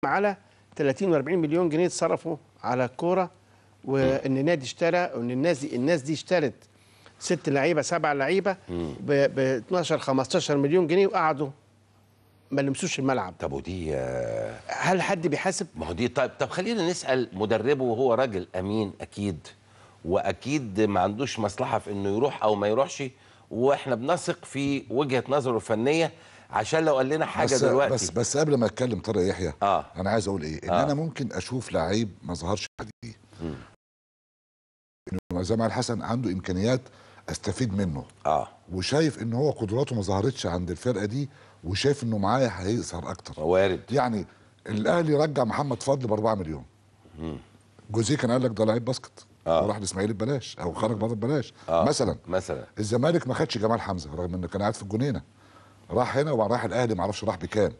على 30 و40 مليون جنيه اتصرفوا على الكوره، وان نادي اشترى، وان الناس دي اشترت 6 لعيبه 7 لعيبه ب 12 15 مليون جنيه، وقعدوا ما لمسوش الملعب. طب ودي هل حد بيحاسب؟ ما هو دي طب خلينا نسال مدربه، وهو راجل امين اكيد، واكيد ما عندوش مصلحه في انه يروح او ما يروحش، واحنا بنثق في وجهه نظره الفنيه عشان لو قال لنا حاجه دلوقتي. بس قبل ما اتكلم طارق يحيى، انا عايز اقول ايه، ان انا ممكن اشوف لعيب ما ظهرش دي، انه زي ما الحسن عنده امكانيات استفيد منه، وشايف ان هو قدراته ما ظهرتش عند الفرقه دي، وشايف انه معايا هيظهر اكتر. وارد. يعني الاهلي رجع محمد فضل ب 4 مليون. جوزيه كان قال لك ده لعيب باسكت، وراح الاسماعيلي ببلاش او خرج بره ببلاش. مثلا الزمالك ما خدش جمال حمزه رغم انه كان قاعد في الجنينه، راح هنا وراح الاهلي ما اعرفش راح بكام.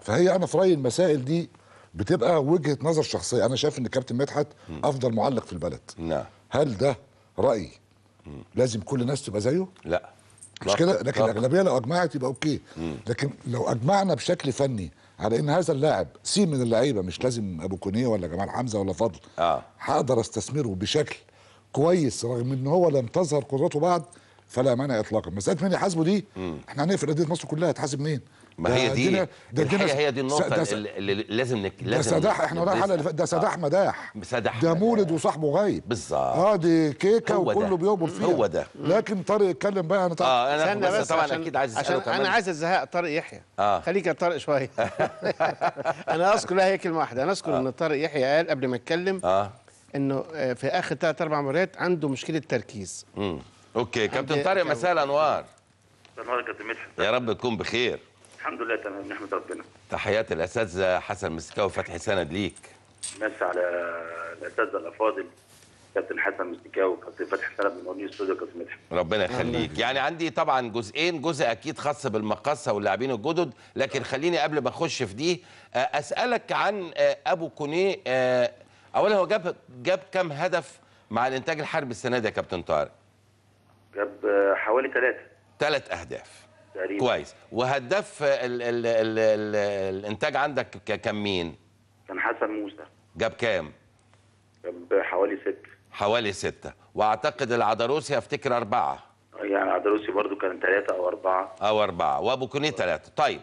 فهي انا في رايي المسائل دي بتبقى وجهه نظر شخصيه. انا شايف ان كابتن مدحت افضل معلق في البلد. نعم. هل ده رايي لازم كل الناس تبقى زيه؟ لا مش كده، لكن الاغلبيه لو اجمعت يبقى اوكي. لكن لو اجمعنا بشكل فني على ان هذا اللاعب سين من اللعيبه، مش لازم ابو كونيه ولا جمال حمزه ولا فضل، هقدر استثمره بشكل كويس رغم ان هو لم تظهر قدراته بعد، فلا مانع اطلاقا. مساله مين يحاسبه دي، احنا هنقفل قضيه مصر كلها، هتحاسب مين؟ ما هي دي الحقيقة، هي دي النقطة اللي لازم ده سداح. احنا رايح الحلقة اللي فاتت ده سداح مداح، ده مولد وصاحبه غايب بالظبط. دي كيكه وكله بيقبل فيها. هو ده. لكن طارق اتكلم بقى. انا بس طبعا اكيد عايز اساله كمان. انا عايز ازهق طارق يحيى. خليك يا طارق شويه. انا اذكر لها هي كلمه واحده. انا اذكر ان طارق يحيى قال قبل ما يتكلم انه في اخر 3 4 مباريات عنده مشكله تركيز. اوكي كابتن طارق، مساء الانوار. مساء النور يا كابتن مدحت. يا رب تكون بخير. الحمد لله تمام، نحمد ربنا. تحيات الاساتذه حسن مسكاوي وفتحي سند ليك. مسا على الاساتذه الافاضل كابتن حسن مسكاوي وكابتن فتحي سند من اونيو ستوديو كابتن مدحت. ربنا يخليك. يعني عندي طبعا جزئين، جزء اكيد خاص بالمقصه واللاعبين الجدد، لكن خليني قبل ما اخش في دي اسالك عن ابو كونيه. اولا هو جاب كام هدف مع الانتاج الحربي السنه دي يا كابتن طارق؟ جاب حوالي 3 أهداف تقريبا. كويس. وهداف الانتاج عندك كان مين؟ كان حسن موسى. جاب كام؟ جاب حوالي 6. واعتقد العدروسي افتكر 4. يعني العدروسي برضو كان 3 أو 4. وابو كونيه 3. طيب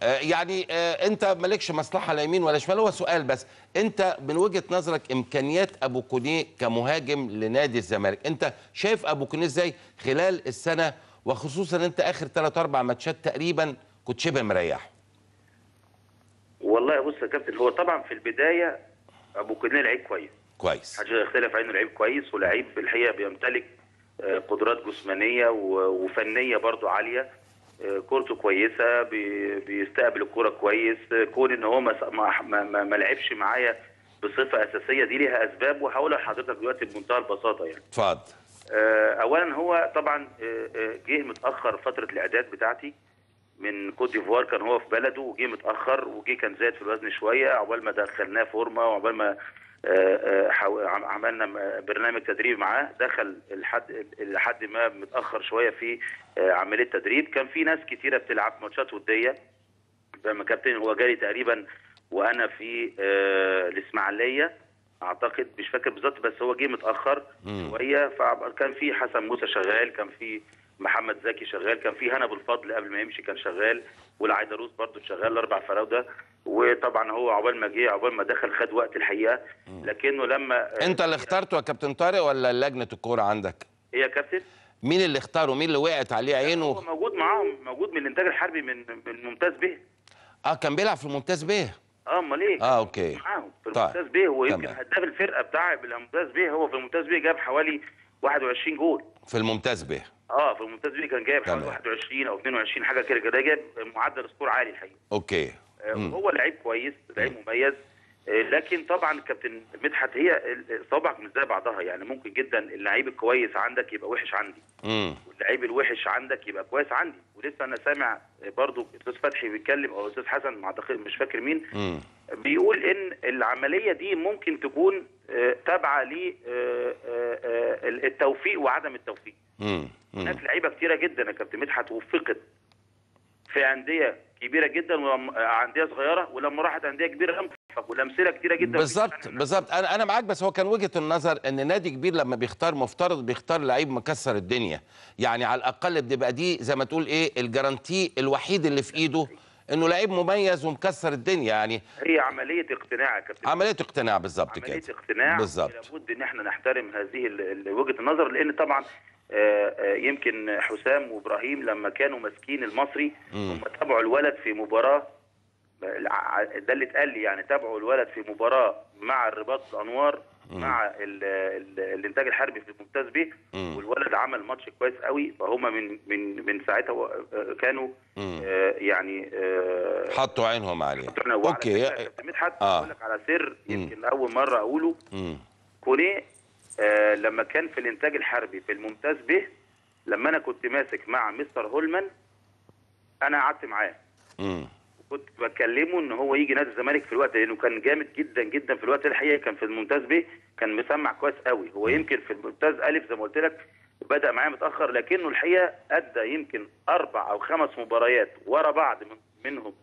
يعني انت مالكش مصلحه لا يمين ولا شمال، هو سؤال بس. انت من وجهه نظرك امكانيات ابو كونيه كمهاجم لنادي الزمالك، انت شايف ابو كونيه ازاي خلال السنه، وخصوصا انت اخر 3 4 ماتشات تقريبا كنت شبه مريح؟ والله بص يا كابتن، هو طبعا في البدايه ابو كونيه لعيب كويس. محدش يختلف عنه، لعيب كويس، ولعيب في الحقيقه بيمتلك قدرات جسمانيه وفنيه برضو عاليه. كورته كويسه، بيستقبل الكوره كويس. كون ان هو ما لعبش معايا بصفه اساسيه دي ليها اسباب، وهقولها لحضرتك دلوقتي بمنتهى البساطه. يعني اتفضل. اولا هو طبعا جه متاخر فتره الاعداد بتاعتي من كوت ديفوار، كان هو في بلده وجه متاخر، وجه كان زاد في الوزن شويه، عقبال ما دخلناه فورمه وعقبال ما عملنا برنامج تدريب معاه. دخل لحد ما متاخر شويه في عمليه تدريب. كان في ناس كتيره بتلعب ماتشات وديه زي ما كابتن، هو جالي تقريبا وانا في الاسماعيليه اعتقد، مش فاكر بالظبط، بس هو جه متاخر شويه. فكان في حسن موسى شغال، كان في محمد زكي شغال، كان في هنا بالفضل قبل ما يمشي كان شغال، والعيدروس برضو شغال، 4 فراوده. وطبعا هو عقبال ما دخل خد وقت الحقيقه، لكنه لما انت اللي اخترته يا كابتن طارق ولا لجنه الكوره عندك؟ ايه يا كابتن؟ مين اللي اختاره؟ مين اللي وقعت عليه عينه؟ هو موجود معاهم، موجود من الانتاج الحربي من ممتاز به. كان بيلعب في الممتاز به. امال ايه؟ اوكي. معاهم في الممتاز به، ويمكن هداف الفرقه بتاع الممتاز به. هو في الممتاز به جاب حوالي 21 جول في الممتاز به. في الممتاز به كان جايب حوالي 21 او 22 حاجه كده، جايب معدل سكور عالي الحقيقه. اوكي. هو لعيب كويس، لعيب مميز. لكن طبعا كابتن مدحت، هي صوابعك مش زي بعضها. يعني ممكن جدا اللعيب الكويس عندك يبقى وحش عندي، واللعيب الوحش عندك يبقى كويس عندي. ولسه انا سامع برضو الاستاذ فتحي بيتكلم او الاستاذ حسن، مش فاكر مين، بيقول ان العمليه دي ممكن تكون تابعه للتوفيق وعدم التوفيق. هناك لعيبه كتيره جدا يا كابتن مدحت وفقت في انديه كبيره جدا وانديه صغيره، ولما راحت انديه كبيره انفق، والامثله كتيره جدا. بالظبط انا معاك، بس هو كان وجهه النظر ان نادي كبير لما بيختار مفترض بيختار لعيب مكسر الدنيا، يعني على الاقل بتبقى دي زي ما تقول ايه الجارانتي الوحيد اللي في ايده انه لعيب مميز ومكسر الدنيا. يعني هي عمليه اقتناع يا كابتن، عمليه اقتناع بالظبط كده، عمليه اقتناع بالظبط. لابد ان احنا نحترم هذه وجهه النظر، لان طبعا يمكن حسام وابراهيم لما كانوا ماسكين المصري هم تابعوا الولد في مباراه، ده اللي اتقال لي يعني، تابعوا الولد في مباراه مع الرباط الانوار مع الانتاج الحربي في الممتاز به، والولد عمل ماتش كويس قوي، فهم من ساعتها كانوا يعني حطوا عينهم عليه. اوكي يا مدحت، اقول لك على سر يمكن اول مره اقوله. كونيه لما كان في الانتاج الحربي في الممتاز به، لما انا كنت ماسك مع مستر هولمان، انا قعدت معاه كنت بكلمه ان هو يجي نادي الزمالك في الوقت، لانه كان جامد جدا جدا في الوقت. الحقيقه كان في الممتاز به كان مسمع كويس قوي. هو يمكن في الممتاز الف زي ما قلت لك بدا معايا متاخر، لكنه الحقيقه ادى يمكن 4 أو 5 مباريات ورا بعض، منهم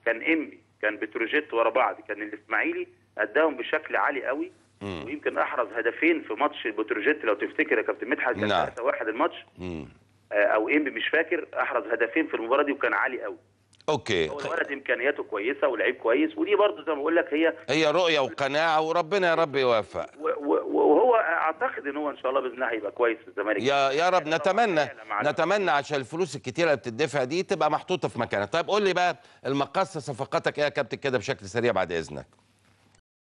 كان انبي، كان بتروجيت ورا بعض، كان الاسماعيلي اداهم بشكل عالي قوي. ويمكن احرز هدفين في ماتش بتروجيت لو تفتكر يا كابتن مدحت، كان 3-1 الماتش، او انبي مش فاكر، احرز هدفين في المباراه دي وكان عالي قوي. اوكي، هو الولد امكانياته كويسه ولعيب كويس، ودي برضه زي ما بقول لك هي رؤيه وقناعه، وربنا يا رب يوفق. وهو اعتقد ان هو ان شاء الله باذن الله هيبقى كويس في الزمالك. يا رب، نتمنى عشان الفلوس الكتيره اللي بتدفع دي تبقى محطوطه في مكانها. طيب قول لي بقى المقصه صفقاتك ايه يا كابتن كده بشكل سريع بعد اذنك؟